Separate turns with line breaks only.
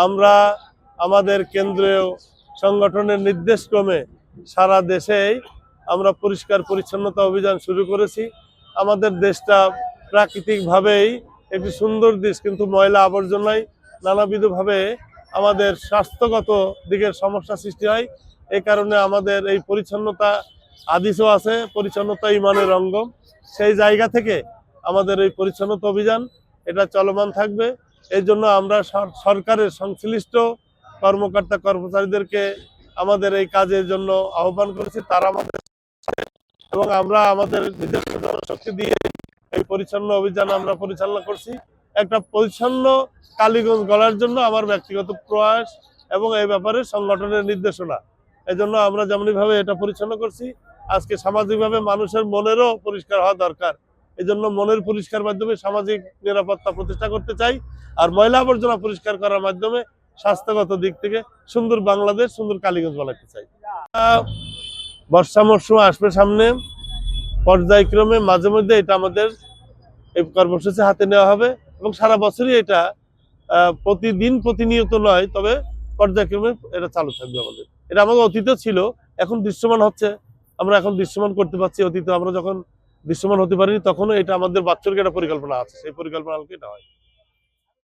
আমরা আমাদের কেন্দ্রীয় সংগঠনের নির্দেশক্রমে সারা দেশেই আমরা পরিষ্কার পরিচ্ছন্নতা অভিযান শুরু করেছি। আমাদের দেশটা প্রাকৃতিকভাবেই একটি সুন্দর দেশ, কিন্তু ময়লা আবর্জনায় নানাবিধভাবে আমাদের স্বাস্থ্যগত দিকের সমস্যা সৃষ্টি হয়। এই কারণে আমাদের এই পরিচ্ছন্নতা হাদিসও আছে, পরিচ্ছন্নতা ইমানের অঙ্গ। সেই জায়গা থেকে আমাদের এই পরিচ্ছন্নতা অভিযান এটা চলমান থাকবে। এই জন্য আমরা সরকারের সংশ্লিষ্ট কর্মকর্তা কর্মচারীদেরকে আমাদের এই কাজের জন্য আহ্বান করেছি। তারা আমাদের এবং আমরা আমাদের নিজস্ব জনশক্তি দিয়ে এই পরিচ্ছন্ন অভিযান আমরা পরিচালনা করছি। একটা পরিচ্ছন্ন কালীগঞ্জ গড়ার জন্য আমার ব্যক্তিগত প্রয়াস এবং এই ব্যাপারে সংগঠনের নির্দেশনা। এই জন্য আমরা যেমনিভাবে এটা পরিচ্ছন্ন করছি, আজকে সামাজিকভাবে মানুষের মনেরও পরিষ্কার হওয়া দরকার। এই জন্য মনের পরিষ্কার মাধ্যমে সামাজিক নিরাপত্তা প্রতিষ্ঠা করতে চাই, আর ময়লা আবর্জনা পরিষ্কার করার মাধ্যমে স্বাস্থ্যগত দিক থেকে সুন্দর বাংলাদেশ, সুন্দর কালীগঞ্জ বানাতে চাই। বর্ষা মরশুম আসবে সামনে, পর্যায়ক্রমে মাঝে মধ্যে এটা আমাদের এই কর্মসূচি হাতে নেওয়া হবে এবং সারা বছরই এটা প্রতিদিন প্রতিনিয়ত নয়, তবে পর্যায়ক্রমে এটা চালু থাকবে। আমাদের এটা আমাদের অতীতে ছিল, এখন দৃশ্যমান হচ্ছে। আমরা এখন দৃশ্যমান করতে পারছি। অতীতে আমরা যখন দৃশ্যমান হতে পারিনি তখনও এটা আমাদের বাৎসরিক একটা পরিকল্পনা আছে, সেই পরিকল্পনা এটা হয়।